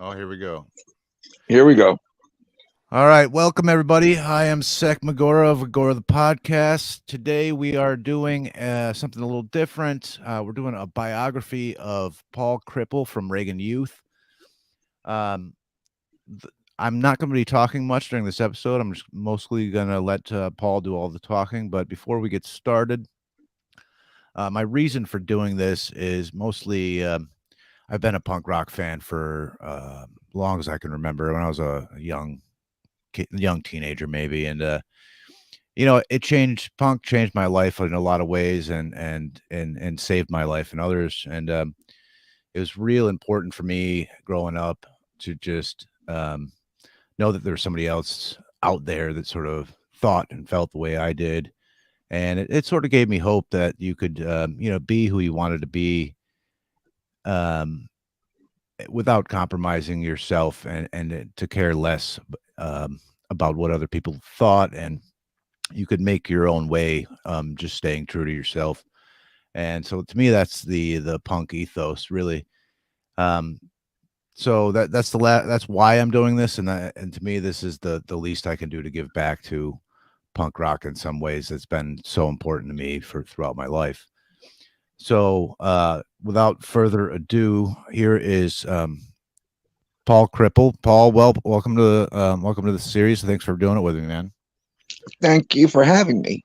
Oh, here we go. Here we go. All right, welcome everybody. I am Sek Magora of Agora the Podcast. Today we are doing something a little different. We're doing a biography of Paul Cripple from Reagan Youth. Um, I'm not going to be talking much during this episode. I'm just mostly going to let Paul do all the talking. But before we get started, my reason for doing this is mostly I've been a punk rock fan for long as I can remember. When I was a young teenager, maybe, and punk changed my life in a lot of ways, and saved my life and others. And it was real important for me growing up to just know that there was somebody else out there that sort of thought and felt the way I did. And it sort of gave me hope that you could be who you wanted to be, um without compromising yourself, and to care less about what other people thought, and you could make your own way, just staying true to yourself. And so to me, that's the punk ethos, really. um so that's why I'm doing this, and to me, this is the least I can do to give back to punk rock in some ways. It's been so important to me for throughout my life. So without further ado, here is Paul Cripple. Paul, welcome to the series. Thanks for doing it with me, man. Thank you for having me.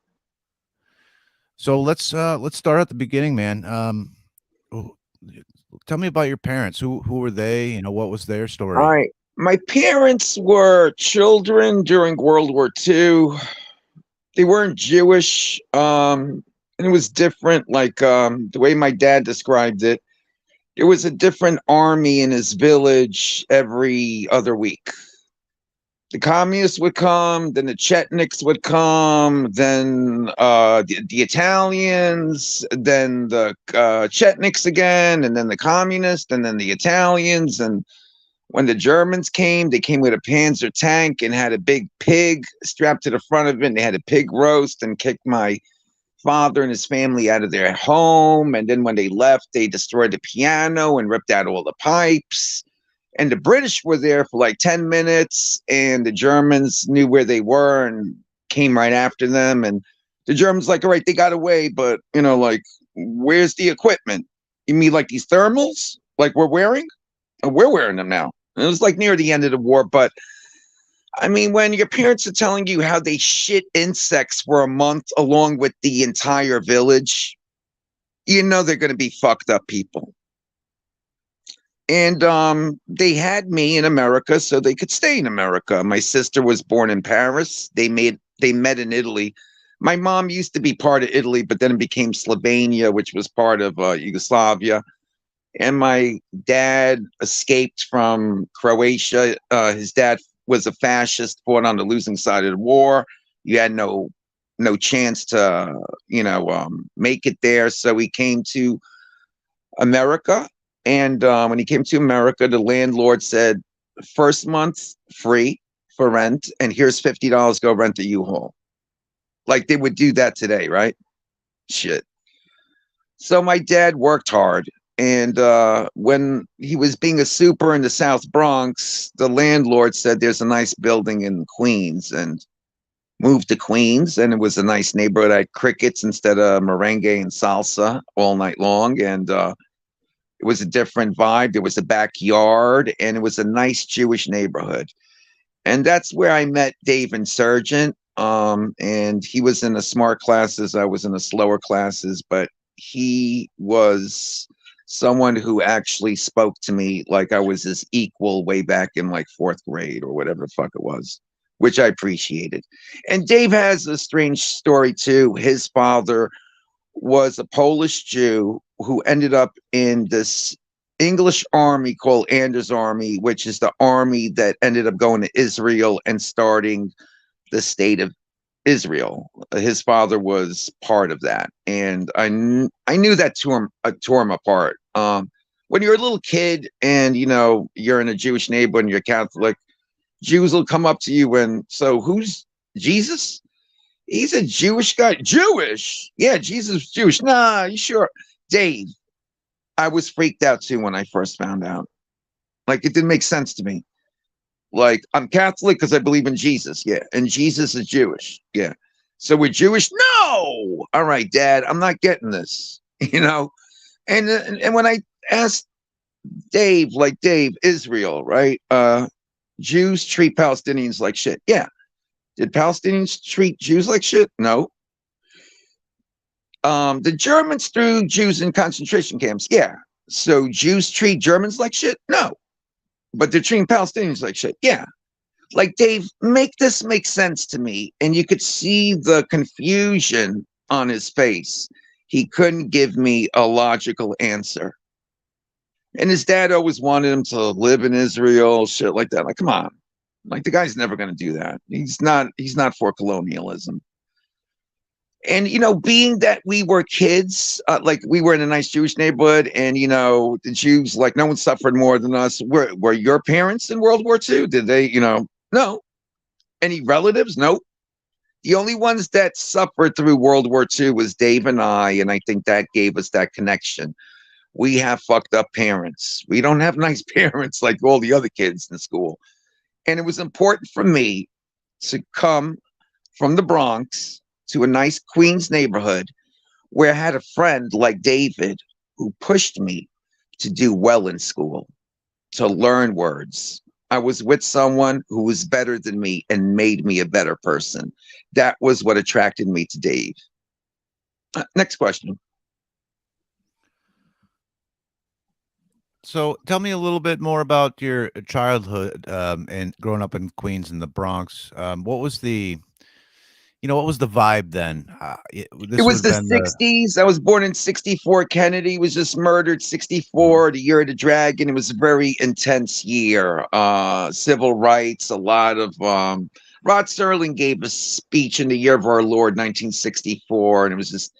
So let's start at the beginning, man. Oh, tell me about your parents. Who were they? What was their All story? right. My parents were children during World War II. They weren't Jewish. And it was different. Like the way my dad described it, there was a different army in his village every other week. The communists would come, then the Chetniks would come, then the Italians, then the Chetniks again, and then the communists, and then the Italians. And when the Germans came, they came with a Panzer tank and had a big pig strapped to the front of it. And they had a pig roast and kicked my father and his family out of their home. And then when they left, they destroyed the piano and ripped out all the pipes. And the British were there for like 10 minutes, and the Germans knew where they were and came right after them. And the Germans, like, all right, they got away, but, like, where's the equipment? You mean like these thermals? Like we're wearing? We're wearing them now. And it was like near the end of the war. But I mean, when your parents are telling you how they shit insects for a month along with the entire village, they're going to be fucked up people. And they had me in America so they could stay in America. My sister was born in Paris. They met in Italy. My mom used to be part of Italy, but then it became Slovenia, which was part of Yugoslavia. And my dad escaped from Croatia. His dad was a fascist, fought on the losing side of the war. You had no chance to make it there, so he came to America. And when he came to America, the landlord said, first month free for rent, and here's $50, go rent a U-Haul. Like they would do that today, right? Shit. So my dad worked hard. And when he was being a super in the South Bronx, the landlord said there's a nice building in Queens, and moved to Queens. And it was a nice neighborhood. I had crickets instead of merengue and salsa all night long. And it was a different vibe. There was a backyard, and it was a nice Jewish neighborhood. And that's where I met Dave Insurgent. And he was in the smart classes. I was in the slower classes, but he was someone who actually spoke to me like I was his equal way back in like fourth grade or whatever the fuck it was, which I appreciated. And Dave has a strange story too. His father was a Polish Jew who ended up in this English army called Anders Army, which is the army that ended up going to Israel and starting the state of Israel. His father was part of that, and I knew that tore him apart. When you're a little kid and you're in a Jewish neighborhood and you're Catholic, Jews will come up to you and, so who's Jesus? He's a Jewish guy. Jewish? Yeah, Jesus is Jewish. Nah, you sure? Dave, I was freaked out too when I first found out. Like, it didn't make sense to me. Like, I'm Catholic because I believe in Jesus. Yeah. And Jesus is Jewish. Yeah. So we're Jewish? No. All right, Dad, I'm not getting this. You know? And when I asked Dave, like Dave, Israel, right? Jews treat Palestinians like shit. Yeah. Did Palestinians treat Jews like shit? No. The Germans threw Jews in concentration camps. Yeah. So Jews treat Germans like shit? No. But they're treating Palestinians like shit. Yeah. Like, Dave, make this make sense to me. And you could see the confusion on his face. He couldn't give me a logical answer. And his dad always wanted him to live in Israel, shit like that. Like, come on. Like, the guy's never going to do that. He's not for colonialism. And, being that we were kids, like, we were in a nice Jewish neighborhood, and, the Jews, like, no one suffered more than us. Were your parents in World War II? Did they, no. Any relatives? Nope. The only ones that suffered through World War II was Dave and I think that gave us that connection. We have fucked up parents. We don't have nice parents like all the other kids in school. And it was important for me to come from the Bronx to a nice Queens neighborhood where I had a friend like David who pushed me to do well in school, to learn words. I was with someone who was better than me and made me a better person. That was what attracted me to Dave. Next question. So tell me a little bit more about your childhood and growing up in Queens in the Bronx. What was the vibe then? It This would was have the been the 60s. I was born in 64. Kennedy was just murdered. 64, the year of the dragon. It was a very intense year. Civil rights, a lot of Rod Serling gave a speech in the year of our Lord, 1964, and it was just,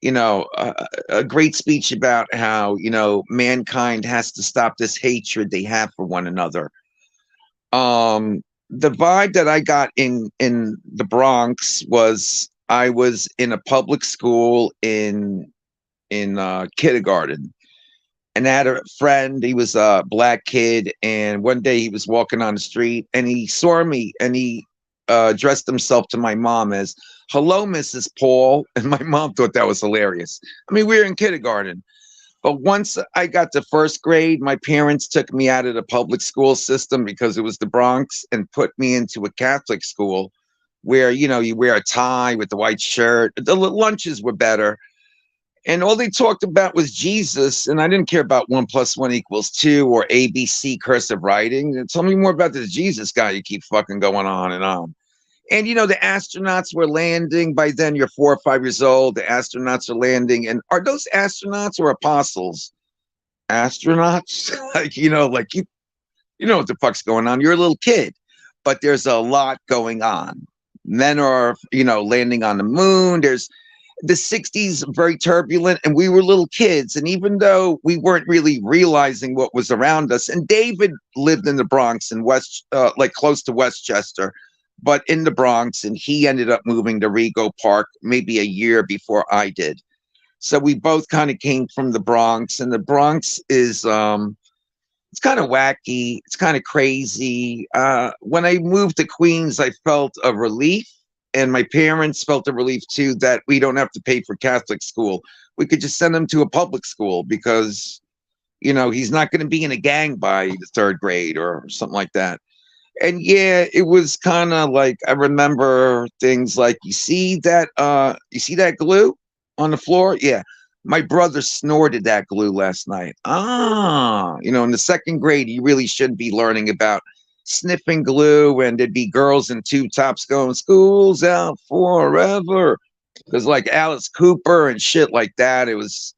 a great speech about how, mankind has to stop this hatred they have for one another. The vibe that I got in the Bronx was I was in a public school in kindergarten, and I had a friend. He was a black kid, and one day he was walking on the street, and he saw me, and he addressed himself to my mom as "Hello, Mrs. Paul," and my mom thought that was hilarious. I mean, we were in kindergarten. But once I got to first grade, my parents took me out of the public school system because it was the Bronx and put me into a Catholic school where, you wear a tie with the white shirt. The lunches were better. And all they talked about was Jesus. And I didn't care about 1+1=2 or ABC cursive writing. Tell me more about this Jesus guy you keep fucking going on and on. And, the astronauts were landing. By then, you're 4 or 5 years old. The astronauts are landing. And are those astronauts or apostles? Astronauts? Like, you know what the fuck's going on. You're a little kid, but there's a lot going on. Men are, landing on the moon. There's the 60s, very turbulent, and we were little kids. And even though we weren't really realizing what was around us, and David lived in the Bronx in like close to Westchester, but in the Bronx, and he ended up moving to Rego Park maybe a year before I did. So we both kind of came from the Bronx, and the Bronx is it's kind of wacky, it's kind of crazy. When I moved to Queens, I felt a relief, and my parents felt a relief too that we don't have to pay for Catholic school. We could just send him to a public school because he's not going to be in a gang by the third grade or something like that. And yeah, it was kind of like I remember things like you see that glue on the floor? Yeah. My brother snorted that glue last night. In the second grade, you really shouldn't be learning about sniffing glue, and there'd be girls in tube tops going, "School's out forever." Because like Alice Cooper and shit like that, it was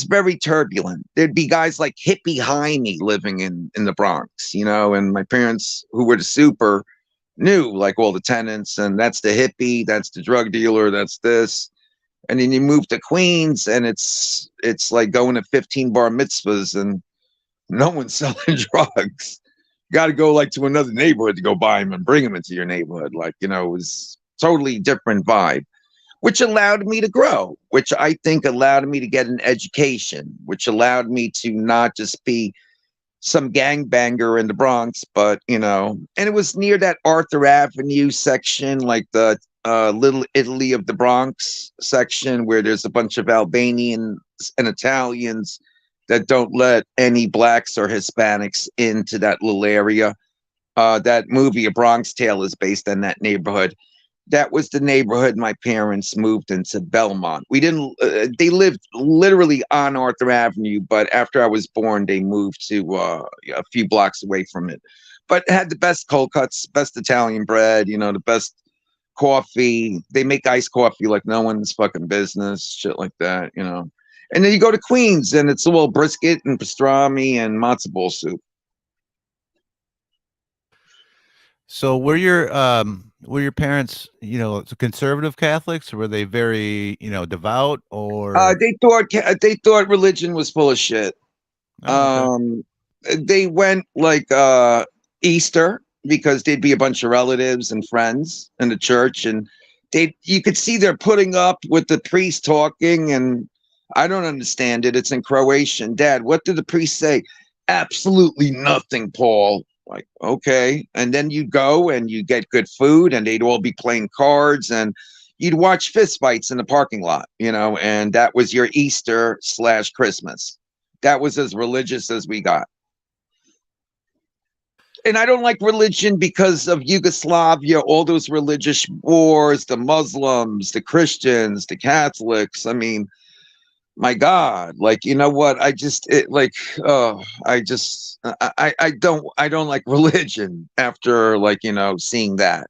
very turbulent. There'd be guys like Hippie Jaime living in the Bronx, and my parents, who were the super, knew like all the tenants, and that's the hippie, that's the drug dealer, that's this. And then you move to Queens, and it's like going to 15 bar mitzvahs, and no one's selling drugs. You got to go like to another neighborhood to go buy them and bring them into your neighborhood. Like, it was totally different vibe, which allowed me to grow, which I think allowed me to get an education, which allowed me to not just be some gangbanger in the Bronx, but and it was near that Arthur Avenue section, like the Little Italy of the Bronx section, where there's a bunch of Albanians and Italians that don't let any blacks or Hispanics into that little area. That movie, A Bronx Tale, is based in that neighborhood. That was the neighborhood my parents moved into Belmont. We didn't, they lived literally on Arthur Avenue, but after I was born, they moved to a few blocks away from it. But it had the best cold cuts, best Italian bread, the best coffee. They make iced coffee like no one's fucking business, shit like that. And then you go to Queens and it's a little brisket and pastrami and matzo ball soup. So were your parents, conservative Catholics, or were they very, devout, or They thought religion was full of shit. oh, okay. Um, they went like Easter because they'd be a bunch of relatives and friends in the church, and you could see they're putting up with the priest talking, and I don't understand it. It's in Croatian. Dad, what did the priest say? Absolutely nothing, Paul. Like, okay. And then you go and you get good food, and they'd all be playing cards, and you'd watch fist fights in the parking lot, and that was your Easter/Christmas. That was as religious as we got. And I don't like religion because of Yugoslavia, all those religious wars, the Muslims, the Christians, the Catholics. I mean, my God, like, you know what? I just it like I just I don't like religion after, like, seeing that,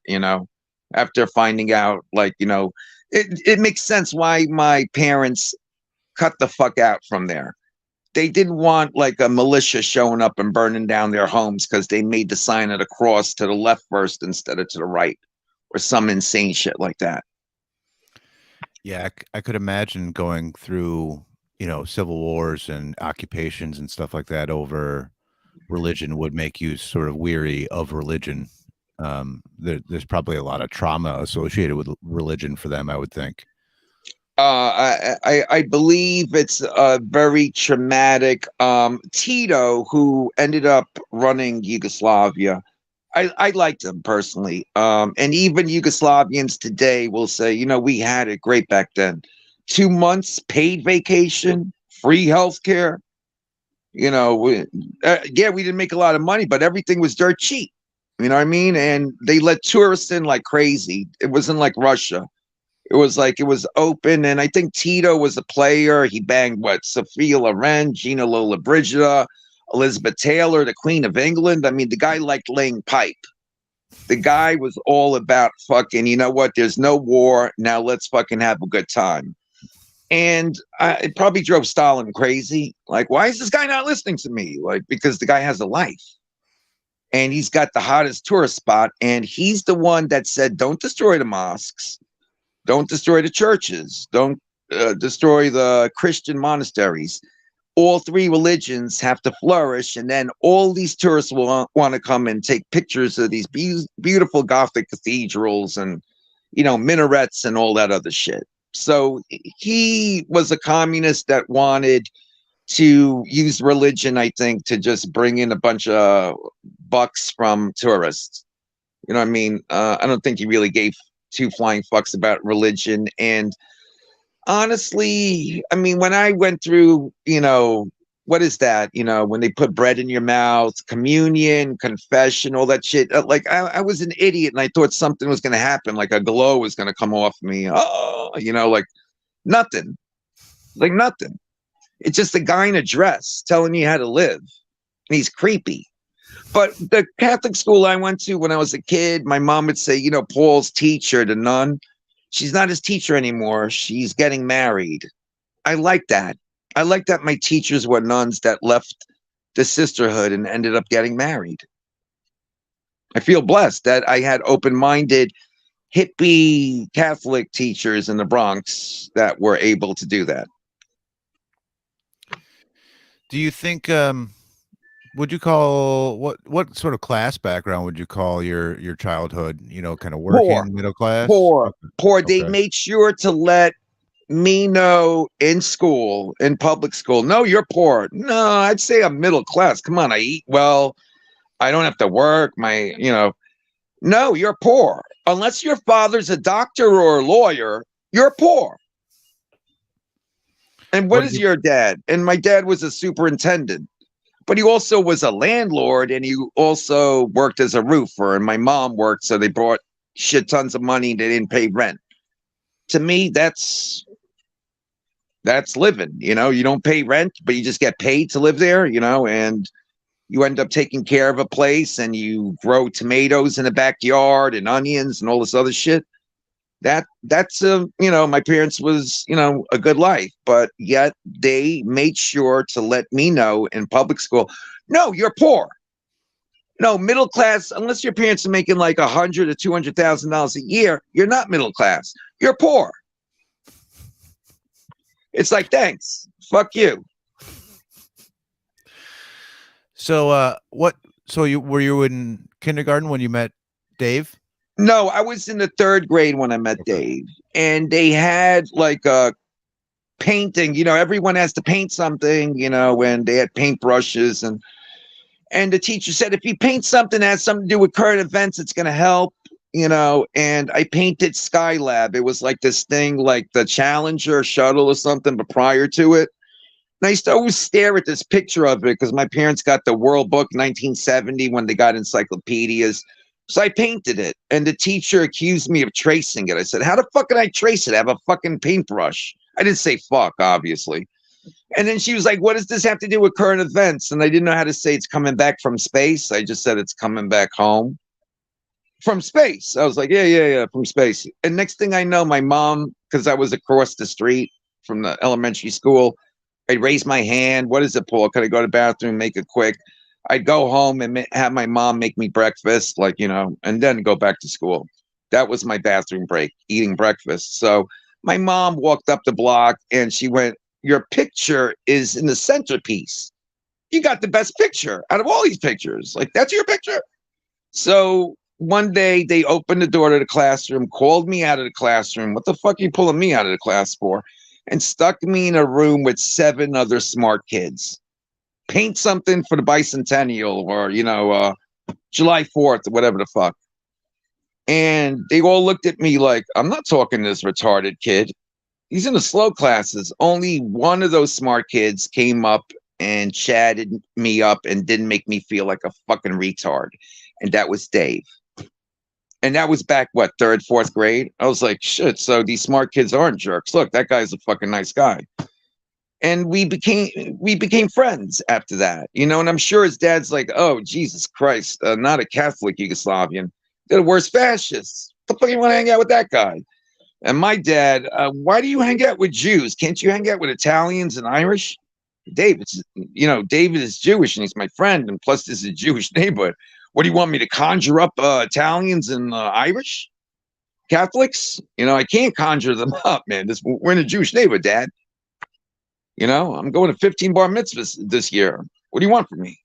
after finding out, like, it makes sense why my parents cut the fuck out from there. They didn't want like a militia showing up and burning down their homes because they made the sign of the cross to the left first instead of to the right, or some insane shit like that. Yeah, I could imagine going through, civil wars and occupations and stuff like that over religion would make you sort of weary of religion. There's probably a lot of trauma associated with religion for them, I would think. I believe it's very traumatic. Tito, who ended up running Yugoslavia, I liked him personally. And even Yugoslavians today will say, we had it great back then. 2 months paid vacation, free healthcare. Yeah, we didn't make a lot of money, but everything was dirt cheap. You know what I mean? And they let tourists in like crazy. It wasn't like Russia. It was like it was open, and I think Tito was a player. He banged what? Sophia Loren, Gina Lollobrigida, Elizabeth Taylor, the Queen of England. I mean, the guy liked laying pipe. The guy was all about fucking, you know what? There's no war. Now let's fucking have a good time. And it probably drove Stalin crazy. Like, why is this guy not listening to me? Like, because the guy has a life. And he's got the hottest tourist spot. And he's the one that said, don't destroy the mosques. Don't destroy the churches. Don't destroy the Christian monasteries. All three religions have to flourish, and then all these tourists will want to come and take pictures of these beautiful Gothic cathedrals and, minarets and all that other shit. So he was a communist that wanted to use religion, I think, to just bring in a bunch of bucks from tourists. You know what I mean? I don't think he really gave two flying fucks about religion. And honestly, I mean, when I went through, what is that? When they put bread in your mouth, communion, confession, all that shit. Like, I was an idiot and I thought something was going to happen, like a glow was going to come off me. Oh, like nothing, like nothing. It's just a guy in a dress telling you how to live. And he's creepy. But the Catholic school I went to when I was a kid, my mom would say, Paul's teacher, the nun, she's not his teacher anymore. She's getting married. I like that. I like that my teachers were nuns that left the sisterhood and ended up getting married. I feel blessed that I had open-minded, hippie Catholic teachers in the Bronx that were able to do that. Do you think would you call what sort of class background would you call your childhood? Kind of Poor, working middle class? poor, Okay. poor. They Okay. made sure to let me know in school, in public school, no, you're poor. No, I'd say I'm middle class. Come on, I eat well. I don't have to work. No, you're poor. Unless your father's a doctor or a lawyer, you're poor. And what What did is you? your dad? And my dad was a superintendent, but he also was a landlord and he also worked as a roofer. And my mom worked, so they brought shit tons of money and they didn't pay rent. To me, that's living. You don't pay rent, but you just get paid to live there, and you end up taking care of a place and you grow tomatoes in the backyard and onions and all this other shit. That's my parents was, a good life, but yet they made sure to let me know in public school, no, you're poor. No, middle class, unless your parents are making like $100,000 to $200,000 a year, you're not middle class. You're poor. It's like, thanks. Fuck you. So, what? So you in kindergarten when you met Dave? No, I was in the third grade when I met Okay. Dave, and they had like a painting. Everyone has to paint something. When they had paintbrushes, and the teacher said, if you paint something that has something to do with current events, it's going to help. And I painted Skylab. It was like this thing, like the Challenger shuttle or something, but prior to it. And I used to always stare at this picture of it because my parents got the World Book 1970 when they got encyclopedias. So I painted it, and the teacher accused me of tracing it. I said, how the fuck can I trace it? I have a fucking paintbrush. I didn't say fuck, obviously. And then she was like, what does this have to do with current events? And I didn't know how to say it's coming back from space. I just said it's coming back home from space. I was like, yeah, from space. And next thing I know, my mom, because I was across the street from the elementary school, I'd raise my hand. What is it, Paul? Could I go to the bathroom, make it quick? I'd go home and have my mom make me breakfast, and then go back to school. That was my bathroom break, eating breakfast. So my mom walked up the block and she went, your picture is in the centerpiece. You got the best picture out of all these pictures. Like, that's your picture. So one day they opened the door to the classroom, called me out of the classroom. What the fuck are you pulling me out of the class for? And stuck me in a room with 7 other smart kids. Paint something for the bicentennial or, July 4th or whatever the fuck. And they all looked at me like, I'm not talking to this retarded kid. He's in the slow classes. Only one of those smart kids came up and chatted me up and didn't make me feel like a fucking retard. And that was Dave. And that was back, what, third, fourth grade? I was like, shit, so these smart kids aren't jerks. Look, that guy's a fucking nice guy. And we became friends after that, and I'm sure his dad's like, oh, Jesus Christ, not a Catholic Yugoslavian. They're the worst fascists. What the fuck you want to hang out with that guy? And my dad, why do you hang out with Jews? Can't you hang out with Italians and Irish? David is Jewish and he's my friend. And plus, this is a Jewish neighborhood. What do you want me to conjure up Italians and Irish Catholics? I can't conjure them up, man. We're in a Jewish neighborhood, Dad. I'm going to 15 bar mitzvahs this year. What do you want from me?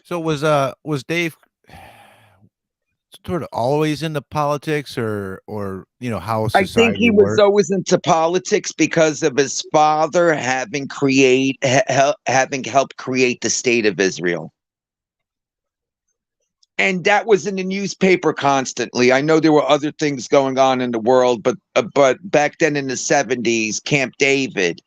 So was Dave sort of always into politics, or how I think society he was worked? always into politics because of his father having helped create the state of Israel. And that was in the newspaper constantly. I know there were other things going on in the world, but back then in the 70s, Camp David,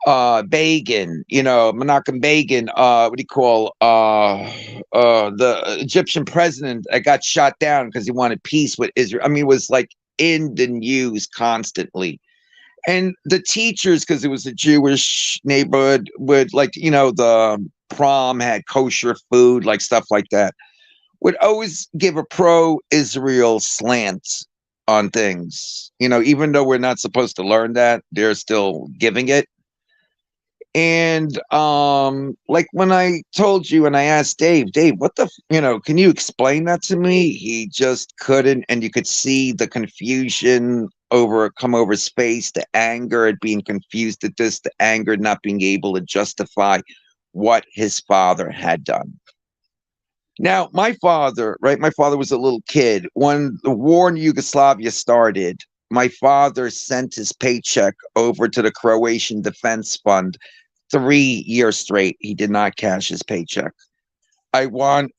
Begin, Menachem Begin, what do you call the Egyptian president that got shot down because he wanted peace with Israel. I mean, it was like in the news constantly. And the teachers, because it was a Jewish neighborhood, would the prom had kosher food, like stuff like that, would always give a pro-Israel slant on things. Even though we're not supposed to learn that, they're still giving it. And like when I told you and I asked Dave, what the, can you explain that to me? He just couldn't, and you could see the confusion come over his face, the anger at being confused at this, the anger at not being able to justify what his father had done. Now, my father, right? My father was a little kid when the war in Yugoslavia started. My father sent his paycheck over to the Croatian Defense Fund 3 years straight. He did not cash his paycheck. I want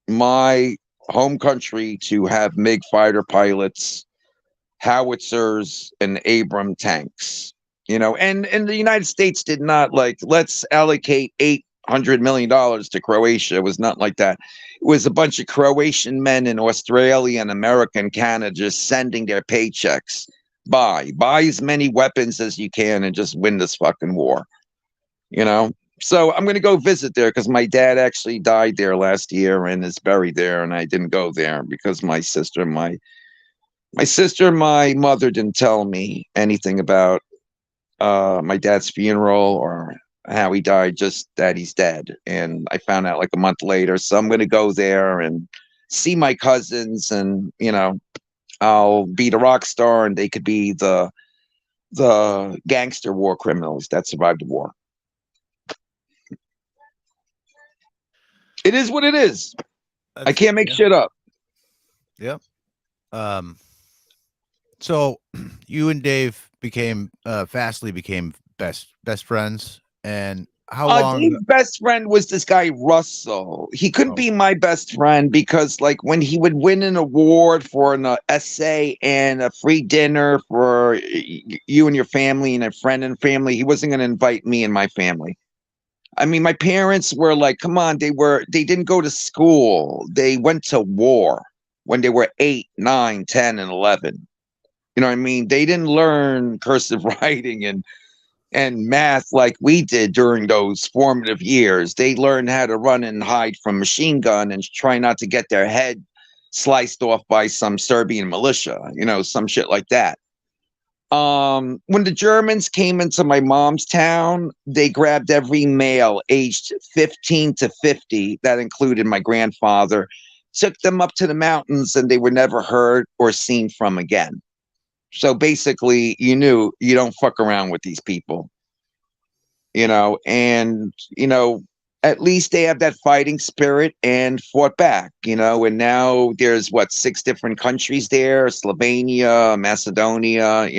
my home country to have MiG fighter pilots, howitzers, and Abram tanks. And the United States did not like, let's allocate $800 million to Croatia. It was not like that. It was a bunch of Croatian men in Australia and America and Canada just sending their paychecks. Buy as many weapons as you can and just win this fucking war. You know, so I'm going to go visit there because my dad actually died there last year and is buried there, and I didn't go there because my mother didn't tell me anything about my dad's funeral or how he died, just that he's dead. And I found out like a month later. So I'm going to go there and see my cousins, and I'll be the rock star and they could be the gangster war criminals that survived the war. It is what it is. I That's can't make yeah. shit up. Yep. Um, so you and Dave became fastly became best friends. And how long? Dave's best friend was this guy Russell. He couldn't Oh, be my best friend because, like, when he would win an award for an essay and a free dinner for you and your family and a friend and family, he wasn't going to invite me and my family. I mean, my parents were like, "Come on!" They didn't go to school. They went to war when they were 8, 9, 10, and 11. You know what I mean? They didn't learn cursive writing and math like we did during those formative years. They learned how to run and hide from machine gun and try not to get their head sliced off by some Serbian militia, some shit like that. When the Germans came into my mom's town, they grabbed every male aged 15 to 50, that included my grandfather, took them up to the mountains, and they were never heard or seen from again. So basically, you knew you don't fuck around with these people, and at least they have that fighting spirit and fought back, and now there's what, 6 different countries there: Slovenia, Macedonia.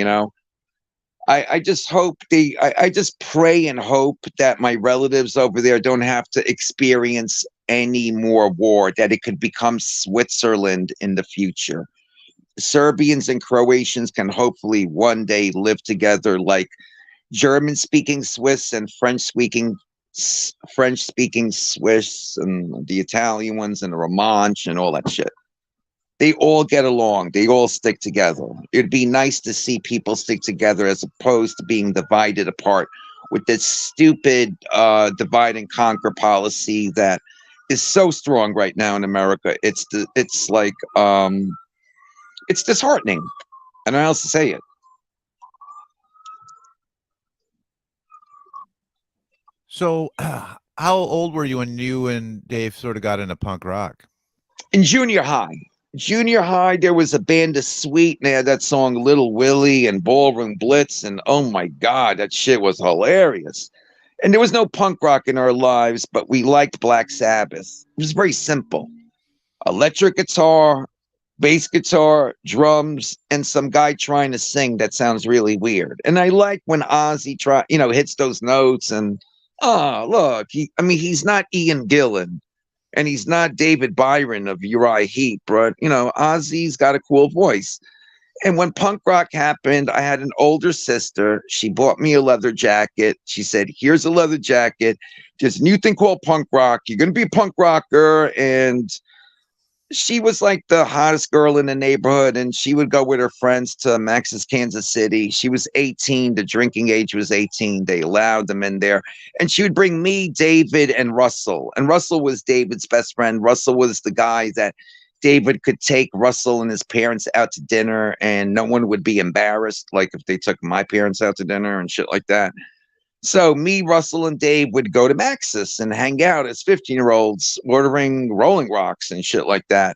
I just hope I just pray and hope that my relatives over there don't have to experience any more war, that it could become Switzerland in the future. Serbians and Croatians can hopefully one day live together like German speaking Swiss and French speaking Swiss and the Italian ones and the Romansh and all that shit. They all get along. They all stick together. It'd be nice to see people stick together as opposed to being divided apart with this stupid divide and conquer policy that is so strong right now in America. It's disheartening. I don't know how else to say it. so how old were you when you and Dave sort of got into punk rock? In junior high, there was a band of Sweet, and they had that song Little Willie and Ballroom Blitz, and oh my god, that shit was hilarious. And there was no punk rock in our lives, but we liked Black Sabbath. It was very simple: electric guitar, bass guitar, drums, and some guy trying to sing that sounds really weird. And I like when Ozzy hits those notes, and look, he's not Ian Gillan and he's not David Byron of Uriah Heep, but Ozzy's got a cool voice. And when punk rock happened, I had an older sister. She bought me a leather jacket. She said, "Here's a leather jacket. There's a new thing called punk rock. You're going to be a punk rocker." And she was like the hottest girl in the neighborhood, and she would go with her friends to Max's Kansas City. She was 18. The drinking age was 18. They allowed them in there. And she would bring me, David, and Russell. And Russell was David's best friend. Russell was the guy that David could take Russell and his parents out to dinner, and no one would be embarrassed, like if they took my parents out to dinner and shit like that. So me, Russell, and Dave would go to Maxis and hang out as 15-year-olds, ordering Rolling Rocks and shit like that.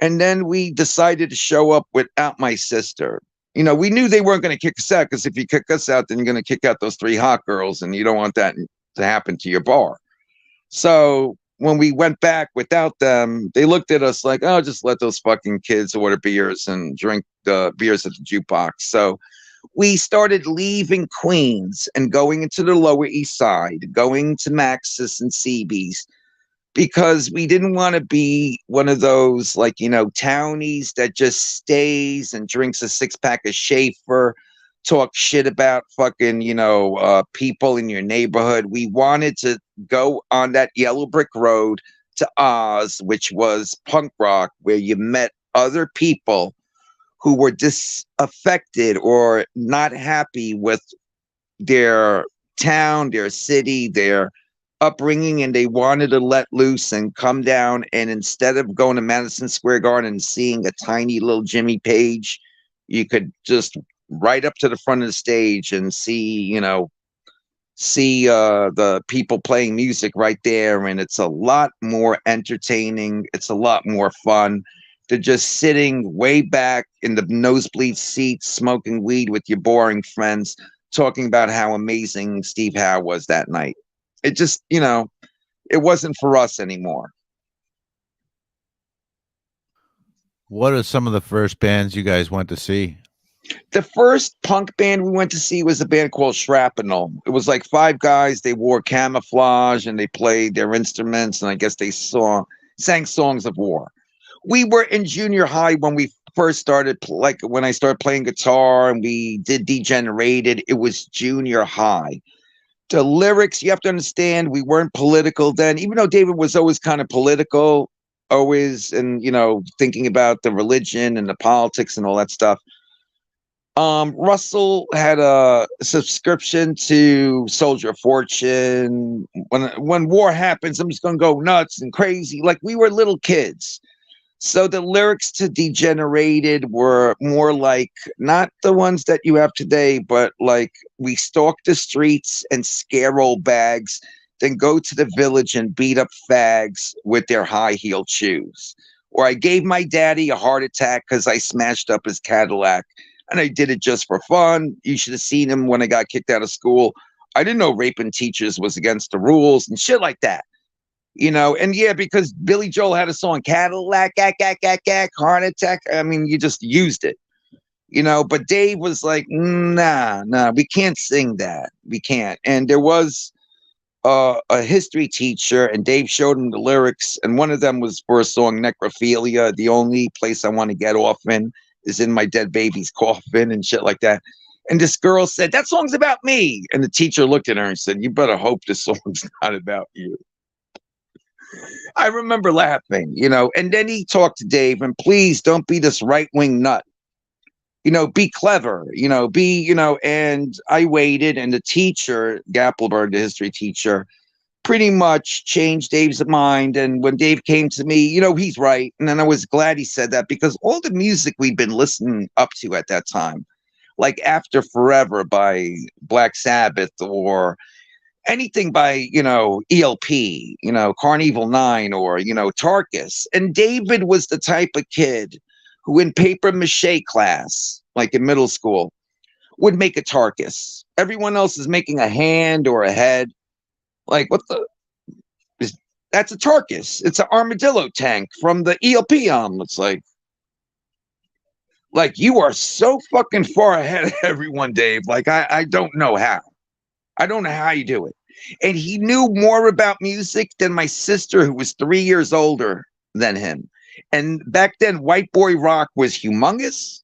And then we decided to show up without my sister. We knew they weren't going to kick us out, because if you kick us out, then you're going to kick out those 3 hot girls, and you don't want that to happen to your bar. So when we went back without them, they looked at us like, oh, just let those fucking kids order beers and drink the beers at the jukebox. So we started leaving Queens and going into the Lower East Side, going to Maxis and CB's, because we didn't want to be one of those, like, townies that just stays and drinks a 6-pack of Schaefer, talk shit about fucking, people in your neighborhood. We wanted to go on that yellow brick road to Oz, which was punk rock, where you met other people who were disaffected or not happy with their town, their city, their upbringing, and they wanted to let loose and come down. And instead of going to Madison Square Garden and seeing a tiny little Jimmy Page, you could just right up to the front of the stage and see the people playing music right there. And it's a lot more entertaining. It's a lot more fun than just sitting way back in the nosebleed seats, smoking weed with your boring friends, talking about how amazing Steve Howe was that night. It just, it wasn't for us anymore. What are some of the first bands you guys went to see? The first punk band we went to see was a band called Shrapnel. It was like 5 guys. They wore camouflage and they played their instruments, and I guess they sang songs of war. We were in junior high when we first started, like when I started playing guitar and we did Degenerated. It was junior high. The lyrics, you have to understand, we weren't political then, even though David was always kind of political, always, and thinking about the religion and the politics and all that stuff. Russell had a subscription to Soldier of Fortune. When war happens, I'm just gonna go nuts and crazy. Like, we were little kids. So the lyrics to Degenerated were more like not the ones that you have today, but like, we stalk the streets and scare old bags, then go to the village and beat up fags with their high-heeled shoes. Or I gave my daddy a heart attack because I smashed up his Cadillac, and I did it just for fun. You should have seen him when I got kicked out of school. I didn't know raping teachers was against the rules and shit like that. And yeah, because Billy Joel had a song, Cadillac, heart attack. I mean, you just used it, but Dave was like, nah, we can't sing that. We can't. And there was a history teacher, and Dave showed him the lyrics. And one of them was for a song, Necrophilia. The only place I want to get off in is in my dead baby's coffin and shit like that. And this girl said, that song's about me. And the teacher looked at her and said, you better hope this song's not about you. I remember laughing, and then he talked to Dave, and please don't be this right-wing nut, be clever, and I waited, and the teacher, Gappelberg, the history teacher, pretty much changed Dave's mind. And when Dave came to me, he's right. And then I was glad he said that, because all the music we'd been listening up to at that time, like After Forever by Black Sabbath, or anything by, ELP, Carnival 9, or, Tarkus. And David was the type of kid who in paper mache class, like in middle school, would make a Tarkus. Everyone else is making a hand or a head. Like, that's a Tarkus. It's an armadillo tank from the ELP album. It's like you are so fucking far ahead of everyone, Dave. Like, I don't know how. I don't know how you do it. And he knew more about music than my sister, who was 3 years older than him. And back then, white boy rock was humongous,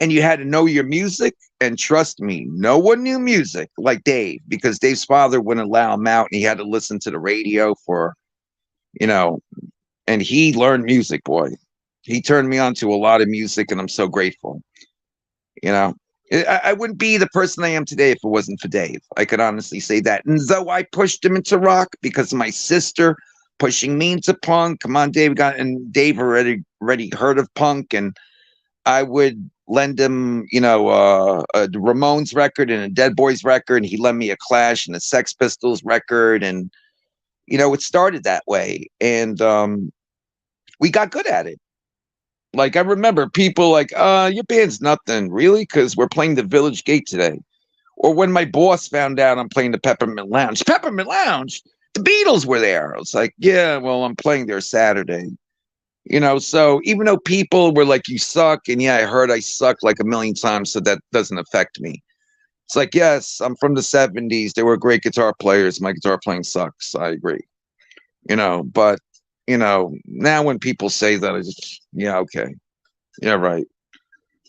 and you had to know your music. And trust me, no one knew music like Dave, because Dave's father wouldn't allow him out, and he had to listen to the radio for, and he learned music, boy. He turned me on to a lot of music, and I'm so grateful. I wouldn't be the person I am today if it wasn't for Dave. I could honestly say that. And though I pushed him into rock because of my sister pushing me into punk, come on, Dave, Dave already heard of punk, and I would lend him, a Ramones record and a Dead Boys record, and he lent me a Clash and a Sex Pistols record, and it started that way, and we got good at it. Like, I remember people like, your band's nothing, really? Because we're playing the Village Gate today. Or when my boss found out I'm playing the Peppermint Lounge. Peppermint Lounge? The Beatles were there. I was like, yeah, well, I'm playing there Saturday. So even though people were like, you suck, and yeah, I heard I suck like a million times, so that doesn't affect me. It's like, yes, I'm from the 70s. They were great guitar players. My guitar playing sucks. I agree. But now when people say that, I just, yeah, okay. Yeah, right.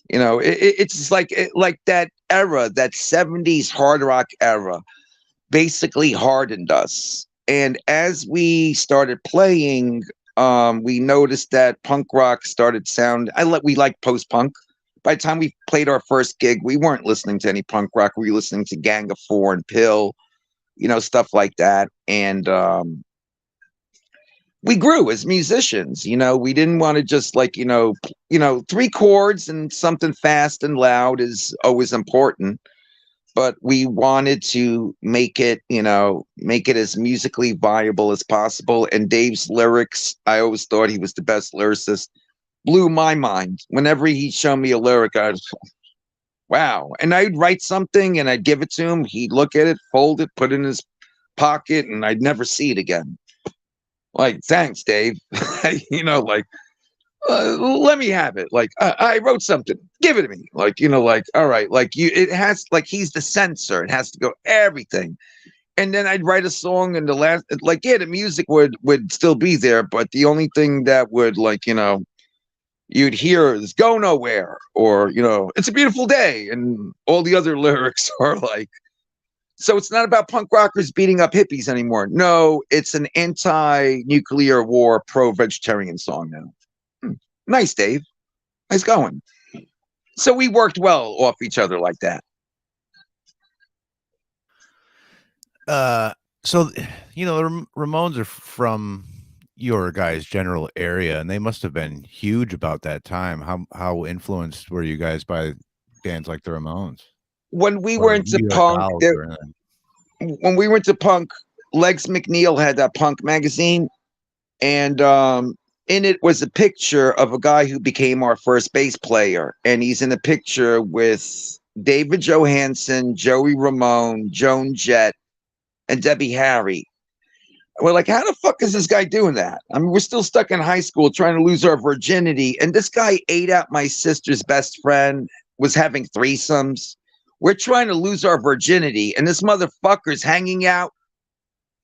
It's like that era, that 70s hard rock era basically hardened us. And as we started playing, we noticed that punk rock started sound. We like post punk. By the time we played our first gig, we weren't listening to any punk rock. We were listening to Gang of Four and Pill, stuff like that. And we grew as musicians. We didn't want to just like three chords and something fast and loud is always important, but we wanted to make it as musically viable as possible. And Dave's lyrics, I always thought he was the best lyricist, blew my mind. Whenever he'd show me a lyric, I'd wow. And I'd write something and I'd give it to him. He'd look at it, fold it, put it in his pocket, and I'd never see it again. Like, thanks, Dave. Like, let me have it. Like, I wrote something, give it to me. Like, all right, like it has, like, he's the censor. It has to go everything. And then I'd write a song, and the music would still be there, but the only thing that would, like, you'd hear is "Go Nowhere" or "It's a Beautiful Day," and all the other lyrics are like. So it's not about punk rockers beating up hippies anymore. No, it's an anti-nuclear war, pro-vegetarian song now. Nice, Dave. Nice going. So we worked well off each other like that. So the Ramones are from your guys' general area, and they must have been huge about that time. How influenced were you guys by bands like the Ramones When we were or into New York punk, Dolls or anything? when we were into punk, Legs McNeil had that punk magazine, and in it was a picture of a guy who became our first bass player, and he's in a picture with David Johansen, Joey Ramone, Joan Jett, and Debbie Harry. We're like, how the fuck is this guy doing that? I mean, we're still stuck in high school trying to lose our virginity, and this guy ate out my sister's best friend, was having threesomes. We're trying to lose our virginity, and this motherfucker's hanging out,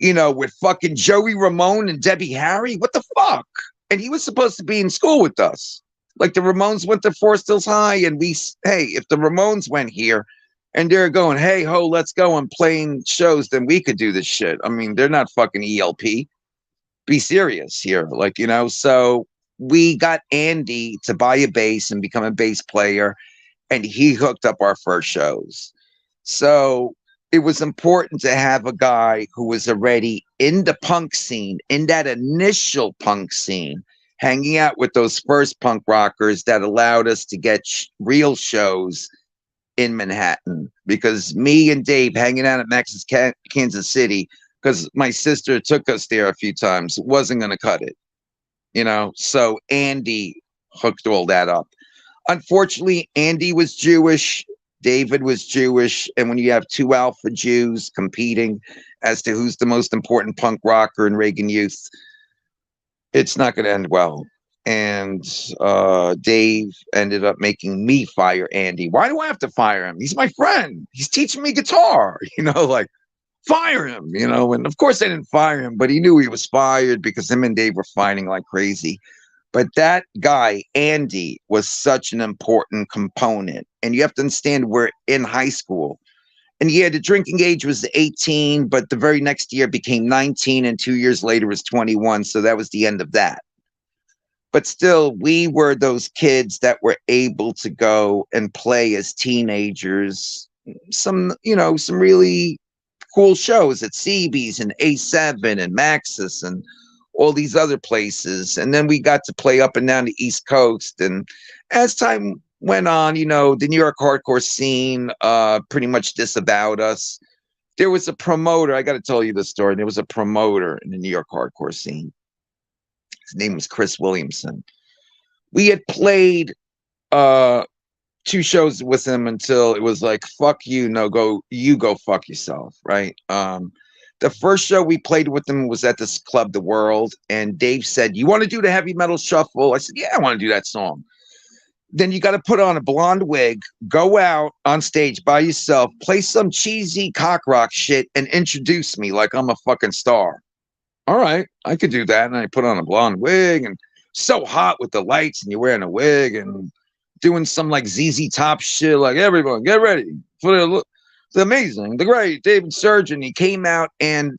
with fucking Joey Ramone and Debbie Harry. What the fuck? And he was supposed to be in school with us. Like the Ramones went to Forest Hills High, and hey, if the Ramones went here and they're going, hey ho, let's go and playing shows, then we could do this shit. I mean, they're not fucking ELP. Be serious here. Like, so we got Andy to buy a bass and become a bass player, and he hooked up our first shows. So it was important to have a guy who was already in the punk scene, in that initial punk scene, hanging out with those first punk rockers that allowed us to get real shows in Manhattan. Because me and Dave hanging out at Max's Kansas City, because my sister took us there a few times, wasn't going to cut it. So Andy hooked all that up. Unfortunately, Andy was Jewish. David was Jewish. And when you have two alpha Jews competing as to who's the most important punk rocker in Reagan Youth, it's not going to end well. And Dave ended up making me fire Andy. Why do I have to fire him? He's my friend. He's teaching me guitar, like fire him, And of course I didn't fire him, but he knew he was fired because him and Dave were fighting like crazy. But that guy, Andy, was such an important component. And you have to understand, we're in high school. And yeah, the drinking age was 18, but the very next year became 19, and 2 years later was 21. So that was the end of that. But still, we were those kids that were able to go and play as teenagers some really cool shows at CB's and A7 and Maxis and all these other places. And then we got to play up and down the East Coast. And as time went on, the New York hardcore scene pretty much disavowed us. There was a promoter. I got to tell you the story. There was a promoter in the New York hardcore scene. His name was Chris Williamson. We had played 2 shows with him until it was like, fuck you, no, you go fuck yourself, right? The first show we played with them was at this club, The World, and Dave said, "You want to do the heavy metal shuffle?" I said, "Yeah, I want to do that song." Then you got to put on a blonde wig, go out on stage by yourself, play some cheesy cock rock shit, and introduce me like I'm a fucking star. All right, I could do that. And I put on a blonde wig, and so hot with the lights, and you're wearing a wig and doing some like ZZ Top shit, like everyone get ready for the amazing, the great David Surgeon. He came out, and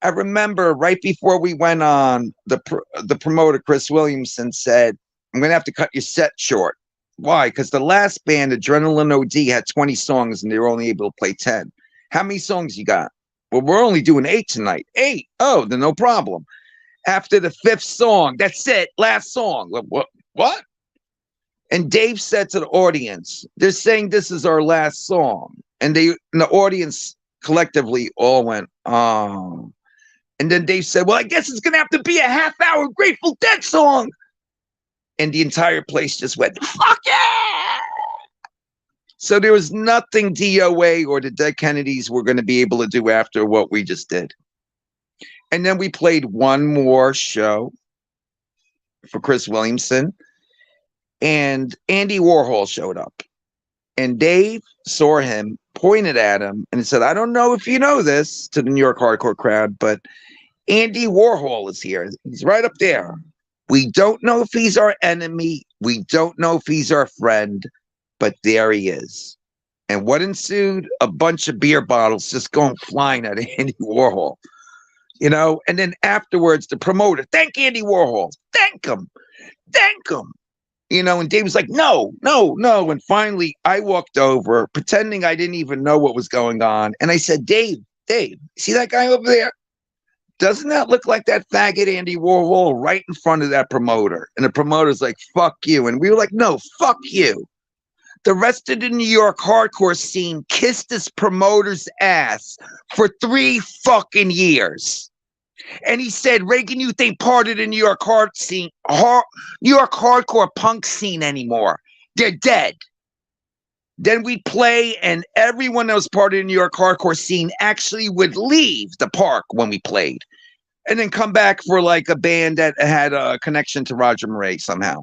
I remember right before we went on, the promoter Chris Williamson said, "I'm gonna have to cut your set short." Why? Because the last band, Adrenaline OD, had 20 songs and they were only able to play 10. How many songs you got? Well, we're only doing 8 tonight. 8. Oh, then no problem. After the 5th song, that's it. Last song. What? What? And Dave said to the audience, "They're saying this is our last song." And the audience collectively all went, "Oh." And then Dave said, "Well, I guess it's gonna have to be a half-hour Grateful Dead song." And the entire place just went, "Fuck yeah!" So there was nothing DOA or the Dead Kennedys were going to be able to do after what we just did. And then we played one more show for Chris Williamson, and Andy Warhol showed up. And Dave saw him, pointed at him, and said, "I don't know if you know this," to the New York hardcore crowd, "but Andy Warhol is here. He's right up there. We don't know if he's our enemy. We don't know if he's our friend, but there he is." And what ensued? A bunch of beer bottles just going flying at Andy Warhol. And then afterwards, the promoter, "Thank Andy Warhol. Thank him. Thank him." And Dave was like, "No, no, no." And finally, I walked over, pretending I didn't even know what was going on. And I said, Dave, see that guy over there? Doesn't that look like that faggot Andy Warhol right in front of that promoter?" And the promoter's like, "Fuck you." And we were like, "No, fuck you." The rest of the New York hardcore scene kissed this promoter's ass for 3 fucking years. And he said, "Reagan, you ain't part of the New York New York hardcore punk scene anymore. They're dead." Then we'd play, and everyone that was part of the New York hardcore scene actually would leave the park when we played, and then come back for like a band that had a connection to Roger Murray somehow.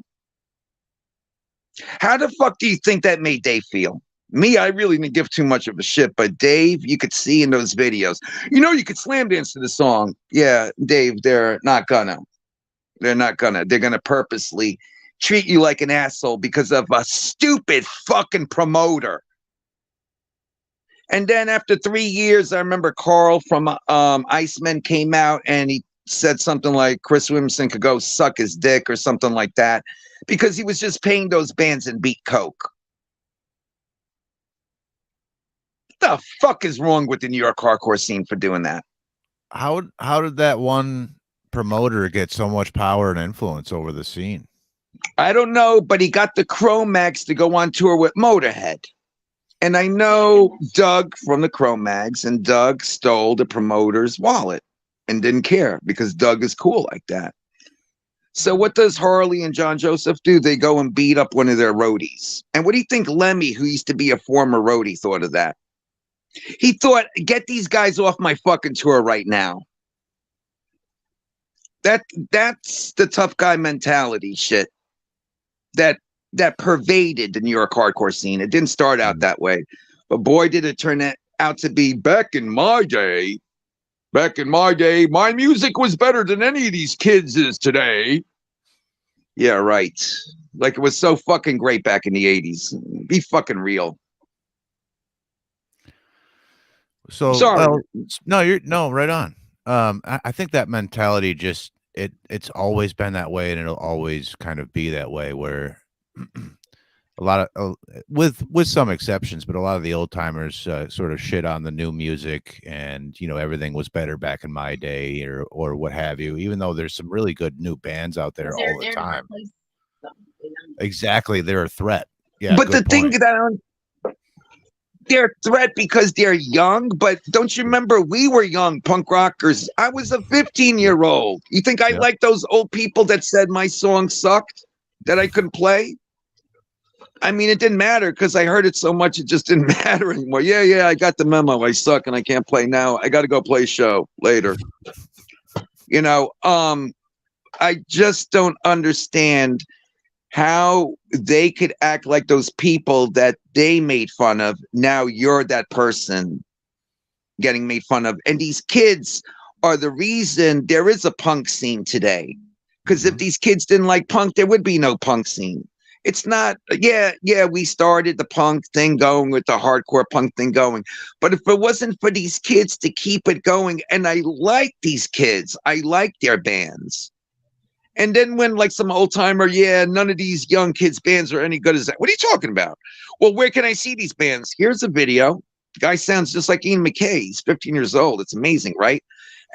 How the fuck do you think that made Dave feel? Me, I really didn't give too much of a shit, but Dave, you could see in those videos, you could slam dance to the song. Yeah, Dave, they're not gonna. They're gonna purposely treat you like an asshole because of a stupid fucking promoter. And then after 3 years, I remember Carl from Iceman came out and he said something like Chris Williamson could go suck his dick or something like that, because he was just paying those bands and beat coke. What the fuck is wrong with the New York hardcore scene for doing that? How did that one promoter get so much power and influence over the scene? I don't know, but he got the Cro-Mags to go on tour with Motorhead. And I know Doug from the Cro-Mags, and Doug stole the promoter's wallet and didn't care because Doug is cool like that. So what does Harley and John Joseph do? They go and beat up one of their roadies. And what do you think Lemmy, who used to be a former roadie, thought of that? He thought, "Get these guys off my fucking tour right now." That's the tough guy mentality shit that pervaded the New York hardcore scene. It didn't start out that way, but boy, did it turn out to be. Back in my day, my music was better than any of these kids is today. Yeah, right. Like it was so fucking great back in the 80s. Be fucking real. So, Sorry. no, right on. I think that mentality just it's always been that way, and it'll always kind of be that way. Where a lot of with some exceptions, but a lot of the old timers sort of shit on the new music, and everything was better back in my day, or what have you. Even though there's some really good new bands out there all the time. Exactly, they're a threat. Yeah, but the thing point. that they're a threat because they're young, but don't you remember we were young punk rockers? I was a 15-year-old. You think I like those old people that said my song sucked, that I couldn't play? I mean, it didn't matter because I heard it so much, it just didn't matter anymore. Yeah, I got the memo. I suck and I can't play now. I got to go play a show later. You know, I just don't understand how they could act like those people that they made fun of. Now you're that person getting made fun of. And these kids are the reason there is a punk scene today. Because if these kids didn't like punk, there would be no punk scene. It's not, we started the punk thing going with the hardcore punk thing going. But if it wasn't for these kids to keep it going, and I like these kids, I like their bands. And then when like some old timer, none of these young kids' bands are any good as that. What are you talking about? Well, where can I see these bands? Here's a video. The guy sounds just like Ian McKay. He's 15 years old. It's amazing, right?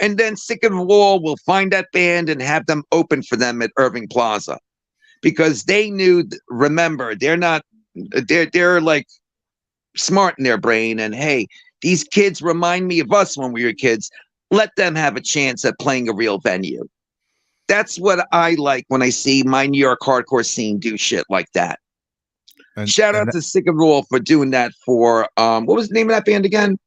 And then Sick of It All will find that band and have them open for them at Irving Plaza. Because they knew, remember, they're like smart in their brain. And hey, these kids remind me of us when we were kids. Let them have a chance at playing a real venue. That's what I like when I see my New York hardcore scene do shit like that. Shout out to Sick of It All for doing that for, what was the name of that band again?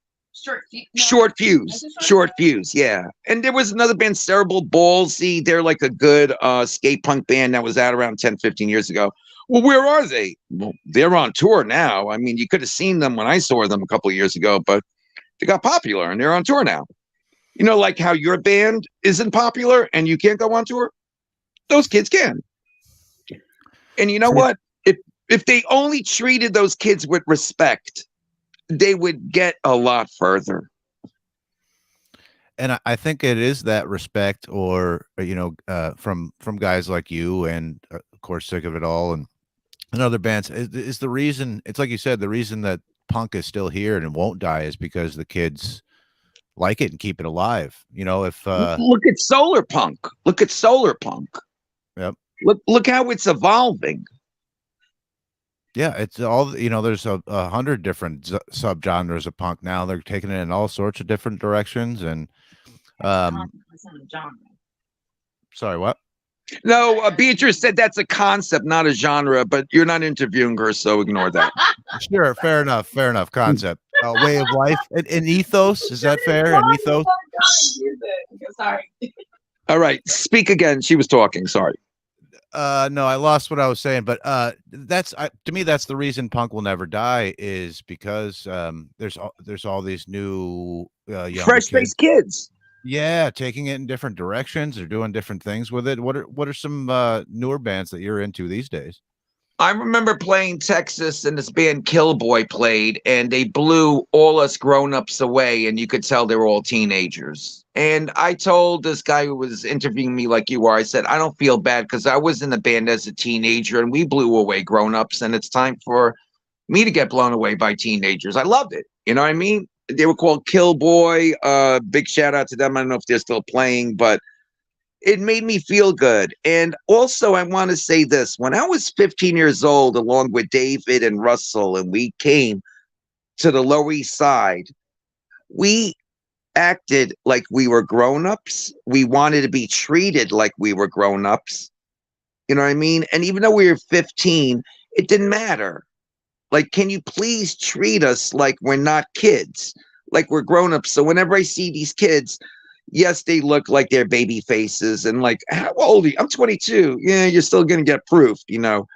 Short Fuse, yeah. And there was another band, Cerebral Ballsy. They're like a good skate punk band that was out around 10, 15 years ago. Well, where are they? Well, they're on tour now. I mean, you could have seen them when I saw them a couple of years ago, but they got popular and they're on tour now. You know, like how your band isn't popular and you can't go on tour? Those kids can. And you know what? If they only treated those kids with respect, they would get a lot further. And I think it is that respect, or from guys like you, and of course Sick of It All, and other bands is the reason. It's like you said, the reason that punk is still here and won't die is because the kids like it and keep it alive. You know, if look at solar punk. Yep. Look how it's evolving. Yeah, it's all, there's a 100 different subgenres of punk now. They're taking it in all sorts of different directions. And sorry, what? No, Beatrice said that's a concept, not a genre, but you're not interviewing her, so ignore that. Sure, fair enough. Concept, way of life, and ethos. Is that fair? And ethos. Sorry. All right, speak again. She was talking. Sorry. No, I lost what I was saying, but that's to me, that's the reason punk will never die, is because there's all these new young fresh-faced kids. Yeah, taking it in different directions. They're doing different things with it. What are some newer bands that you're into these days? I remember playing Texas, and this band Killboy played, and they blew all us grown-ups away, and you could tell they were all teenagers. And I told this guy who was interviewing me like you are, I said, I don't feel bad because I was in the band as a teenager, and we blew away grown-ups, and it's time for me to get blown away by teenagers. I loved it. You know what I mean? They were called Killboy. Big shout out to them. I don't know if they're still playing, but it made me feel good. And also, I want to say this. When I was 15 years old, along with David and Russell, and we came to the Lower East Side, we acted like we were grown-ups. We wanted to be treated like we were grown-ups. You know what I mean? And even though we were 15, it didn't matter. Like, can you please treat us like we're not kids, like we're grown-ups? So whenever I see these kids, yes, they look like they're baby faces, and like, how old are you? I'm 22. Yeah, you're still gonna get proof. You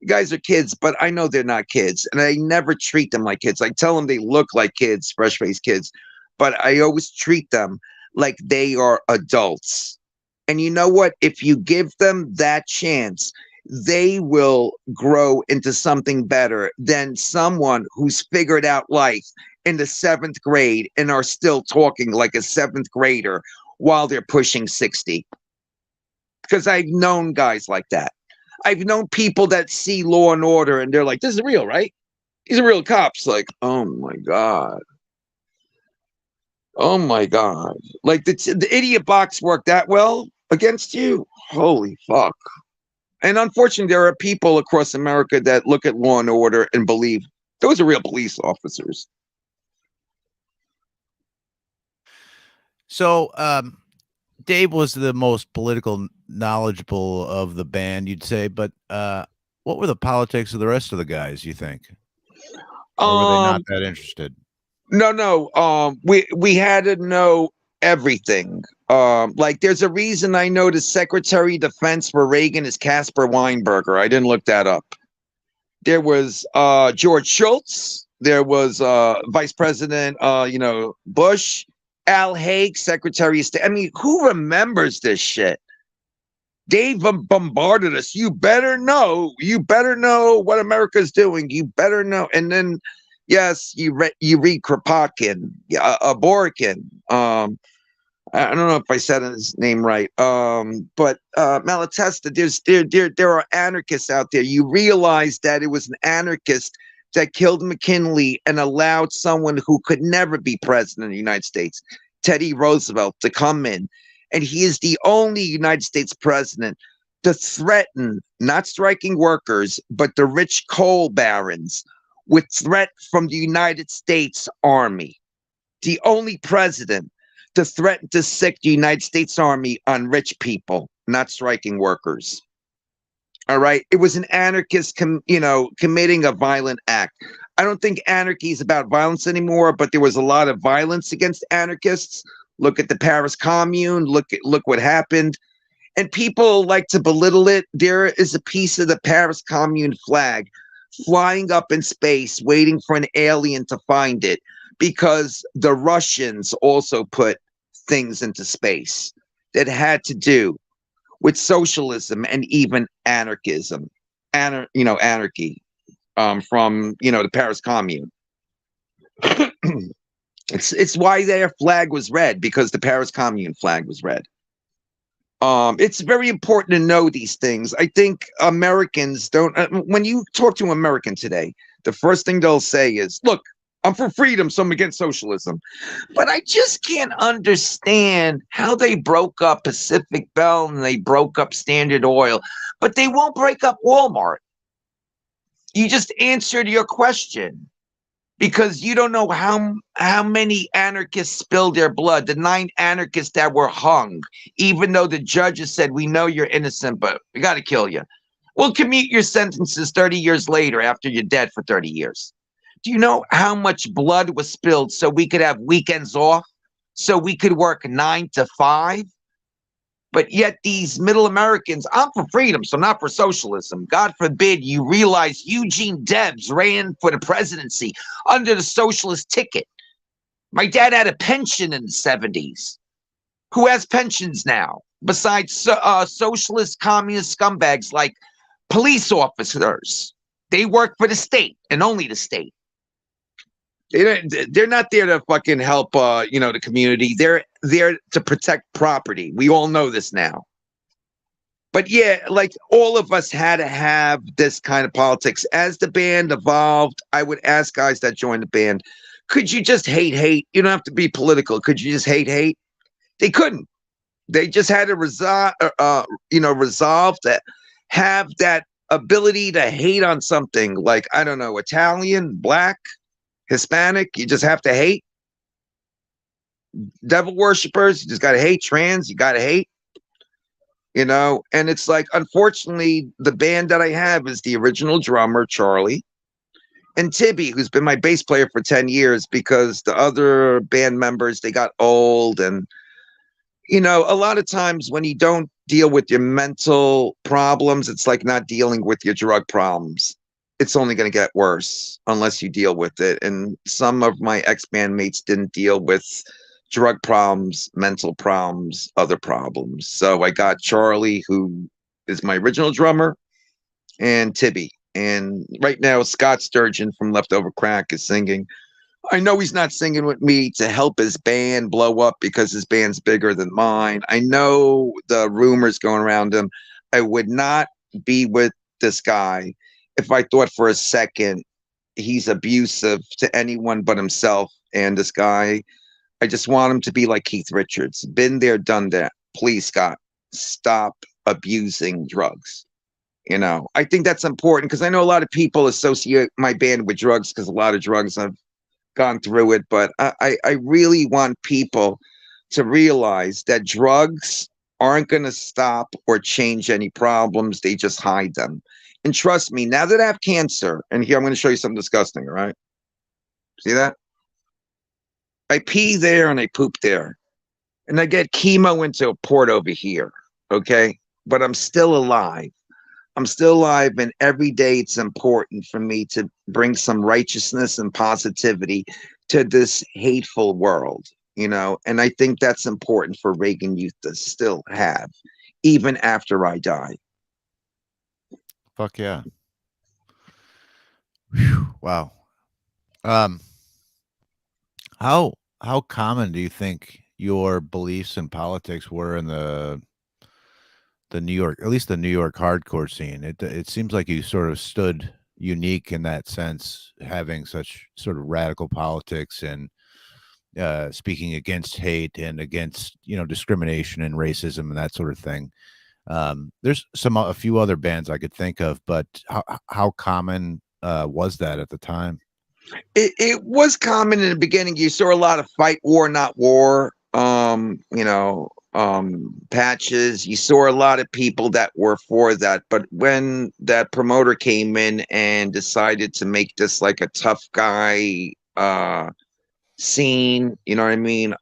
guys are kids, but I know they're not kids, and I never treat them like kids. I tell them they look like kids, fresh-faced kids, but I always treat them like they are adults. And you know what? If you give them that chance, they will grow into something better than someone who's figured out life in the 7th grade and are still talking like a 7th grader while they're pushing 60. Because I've known guys like that. I've known people that see Law and Order and they're like, this is real, right? These are real cops. Like, oh my God. Oh my God. Like the idiot box worked that well against you? Holy fuck. And unfortunately, there are people across America that look at Law and Order and believe those are real police officers. So, Dave was the most political knowledgeable of the band, you'd say, but what were the politics of the rest of the guys, you think? Or were they not that interested? No. We had to know everything. Like there's a reason I know the Secretary of Defense for Reagan is Caspar Weinberger. I didn't look that up. There was George Shultz. There was Vice President Bush, Al Haig, Secretary of State. I mean, who remembers this shit? They bombarded us. You better know. You better know what America's doing. You better know. And then, yes, you read Kropotkin, Borkin. I don't know if I said his name right. But Malatesta, there are anarchists out there. You realize that it was an anarchist that killed McKinley and allowed someone who could never be president of the United States, Teddy Roosevelt, to come in. And he is the only United States president to threaten not striking workers, but the rich coal barons with threat from the United States Army. The only president to threaten to sick the United States Army on rich people, not striking workers. All right. It was an anarchist, committing a violent act. I don't think anarchy is about violence anymore, but there was a lot of violence against anarchists. Look at the Paris Commune. Look what happened. And people like to belittle it. There is a piece of the Paris Commune flag flying up in space, waiting for an alien to find it, because the Russians also put things into space that had to do with socialism and even anarchism, anarchy, from the Paris Commune. It's why their flag was red, because the Paris Commune flag was red. It's very important to know these things. I think Americans don't. When you talk to an American today, the first thing they'll say is, "Look, I'm for freedom, so I'm against socialism." But I just can't understand how they broke up Pacific Bell and they broke up Standard Oil, but they won't break up Walmart. You just answered your question, because you don't know how many anarchists spilled their blood. The 9 anarchists that were hung, even though the judges said, "We know you're innocent, but we got to kill you." We'll commute your sentences 30 years later after you're dead for 30 years. Do you know how much blood was spilled so we could have weekends off, so we could work 9 to 5? But yet these middle Americans, I'm for freedom, so I'm not for socialism. God forbid you realize Eugene Debs ran for the presidency under the socialist ticket. My dad had a pension in the 70s. Who has pensions now besides socialist communist scumbags like police officers? They work for the state and only the state. They're not there to fucking help, the community. They're there to protect property. We all know this now. But yeah, like all of us had to have this kind of politics. As the band evolved, I would ask guys that joined the band, could you just hate? You don't have to be political. Could you just hate? They couldn't. They just had to resolve that, have that ability to hate on something like, I don't know, Italian, black, Hispanic. You just have to hate. Devil worshippers, you just got to hate. Trans, you got to hate. And it's like, unfortunately, the band that I have is the original drummer, Charlie, and Tibby, who's been my bass player for 10 years, because the other band members, they got old. And, a lot of times when you don't deal with your mental problems, it's like not dealing with your drug problems. It's only going to get worse unless you deal with it. And some of my ex-bandmates didn't deal with drug problems, mental problems, other problems. So I got Charlie, who is my original drummer, and Tibby. And right now, Scott Sturgeon from Leftover Crack is singing. I know he's not singing with me to help his band blow up because his band's bigger than mine. I know the rumors going around him. I would not be with this guy if I thought for a second he's abusive to anyone but himself and this guy. I just want him to be like Keith Richards. Been there, done that. Please, Scott, stop abusing drugs. I think that's important, because I know a lot of people associate my band with drugs because a lot of drugs, I've gone through it. But I really want people to realize that drugs aren't going to stop or change any problems. They just hide them. And trust me, now that I have cancer, and here I'm going to show you something disgusting, all right? See that? I pee there and I poop there. And I get chemo into a port over here, okay? But I'm still alive. I'm still alive, and every day it's important for me to bring some righteousness and positivity to this hateful world, and I think that's important for Reagan youth to still have, even after I die. Fuck yeah. Whew, wow. How common do you think your beliefs and politics were in the New York, at least the New York hardcore scene? It seems like you sort of stood unique in that sense, having such sort of radical politics and speaking against hate and against discrimination and racism and that sort of thing. There's a few other bands I could think of, but how common was that at the time? It was common in the beginning. You saw a lot of fight war, not war. Patches. You saw a lot of people that were for that. But when that promoter came in and decided to make this like a tough guy scene, you know what I mean?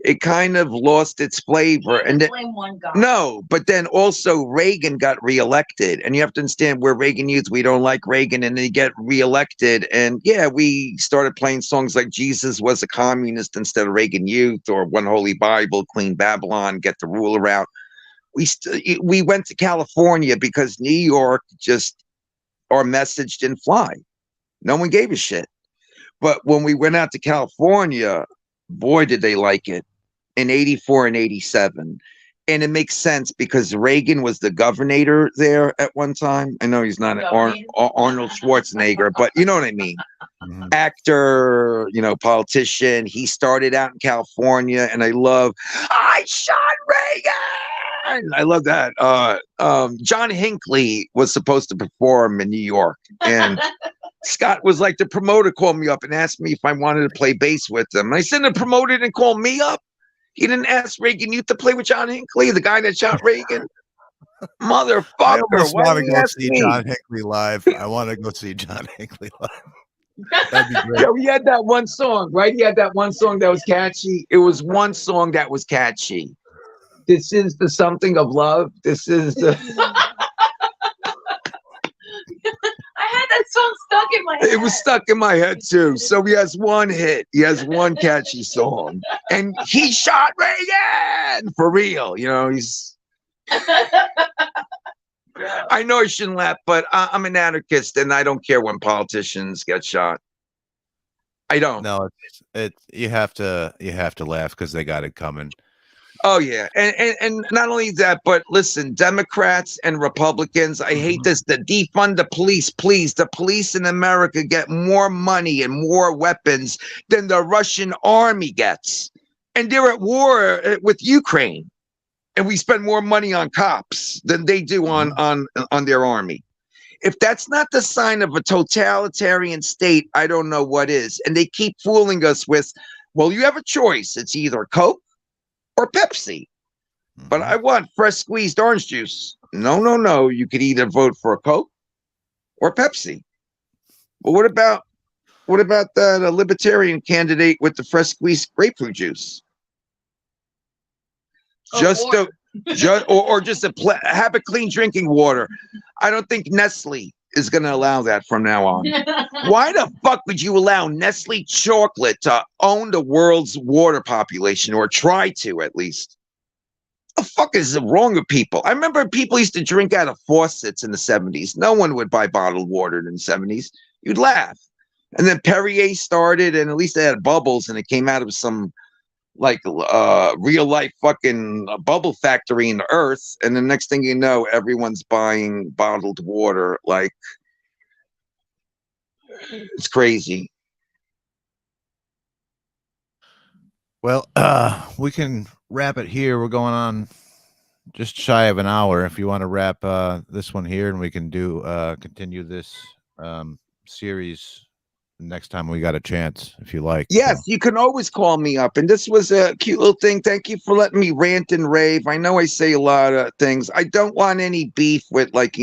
It kind of lost its flavor. And blame one guy. No, but then also Reagan got reelected, and you have to understand, we're Reagan youth. We don't like Reagan, and they get reelected, and yeah, we started playing songs like "Jesus Was a Communist" instead of Reagan Youth, or "One Holy Bible," "Clean Babylon," "Get the Ruler Out." We went to California because New York just, our message didn't fly. No one gave a shit. But when we went out to California, boy, did they like it in 84 and 87. And it makes sense because Reagan was the governor there at one time. I know he's not Arnold Schwarzenegger, but you know what I mean. Mm-hmm. Actor, politician. He started out in California, and I shot Reagan. I love that. John Hinckley was supposed to perform in New York, and Scott was like, the promoter called me up and asked me if I wanted to play bass with them. And I said, the promoter didn't call me up. He didn't ask Reagan Youth to play with John Hinckley, the guy that shot Reagan. Motherfucker. I almost want to go see John Hinckley live. I want to go see John Hinckley live. That'd be great. Yo, he had that one song, right? He had that one song that was catchy. It was one song that was catchy. This is the something of love. This is the... I had that song stuck in my head. It was stuck in my head too. So he has one hit. He has one catchy song. And he shot Reagan for real. He's... I know I shouldn't laugh, but I'm an anarchist, and I don't care when politicians get shot. I don't. No, you have to laugh because they got it coming. Oh yeah, and not only that, but listen, Democrats and Republicans, I hate this. The defund the police, please. The police in America get more money and more weapons than the Russian army gets, and they're at war with Ukraine, and we spend more money on cops than they do on their army. If that's not the sign of a totalitarian state, I don't know what is. And they keep fooling us with, well, you have a choice. It's either Coke or Pepsi. But I want fresh squeezed orange juice. No. You could either vote for a Coke or Pepsi. Well, what about that libertarian candidate with the fresh squeezed grapefruit juice? Or just have a clean drinking water. I don't think Nestle is going to allow that from now on. Why the fuck would you allow Nestle chocolate to own the world's water population, or try to at least? What the fuck is wrong with people? I remember people used to drink out of faucets in the 70s. No one would buy bottled water in the 70s. You'd laugh. And then Perrier started, and at least they had bubbles, and it came out of some like real life fucking bubble factory in the earth, and the next thing you know, everyone's buying bottled water. Like, it's crazy. Well, we can wrap it here. We're going on just shy of an hour. If you want to wrap this one here, and we can do continue this series next time we got a chance, if you like. Yes, So. you can always call me up. And this was a cute little thing. Thank you for letting me rant and rave. I know I say a lot of things. I don't want any beef with, like,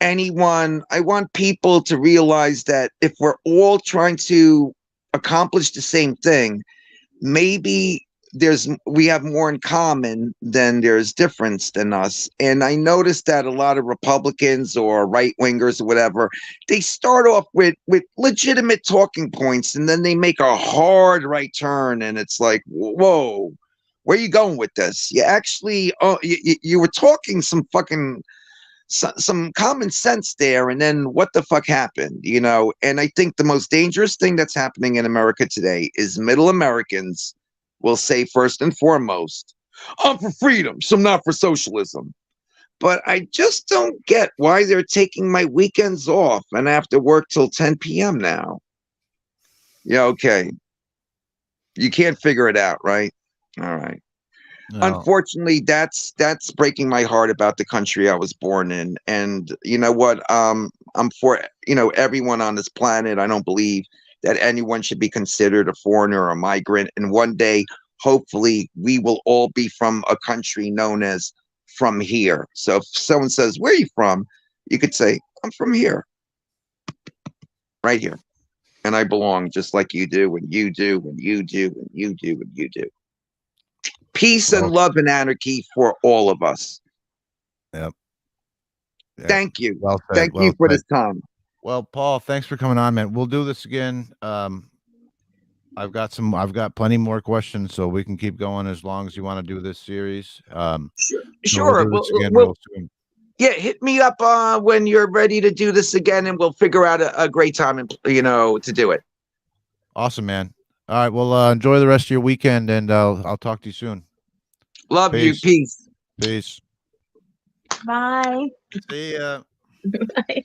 anyone. I want people to realize that if we're all trying to accomplish the same thing, maybe we have more in common than there's difference than us. And I noticed that a lot of Republicans or right wingers or whatever, they start off with legitimate talking points, and then they make a hard right turn, and it's like, whoa, where are you going with this? You actually, you were talking some fucking some common sense there, and then what the fuck happened? And I think the most dangerous thing that's happening in America today is middle Americans will say first and foremost, I'm for freedom, so I'm not for socialism. But I just don't get why they're taking my weekends off and I have to work till 10 p.m. now. Yeah, okay. You can't figure it out, right? All right. No. Unfortunately, that's breaking my heart about the country I was born in. And you know what? I'm for everyone on this planet. I don't believe that anyone should be considered a foreigner or a migrant. And one day, hopefully, we will all be from a country known as from here. So if someone says, "Where are you from?" you could say, "I'm from here, right here, and I belong just like you do, and you do, and you do, and you do, and you do." Peace and love and anarchy for all of us. Yep. Thank you. Well said. Thank you for this time. Well, Paul, thanks for coming on, man. We'll do this again. I've got plenty more questions, so we can keep going as long as you want to do this series. Sure. We'll do this again real soon. Yeah, hit me up when you're ready to do this again, and we'll figure out a great time and to do it. Awesome, man. All right. Well, enjoy the rest of your weekend, and I'll talk to you soon. Love you. Peace. Peace. Bye. See ya. Bye.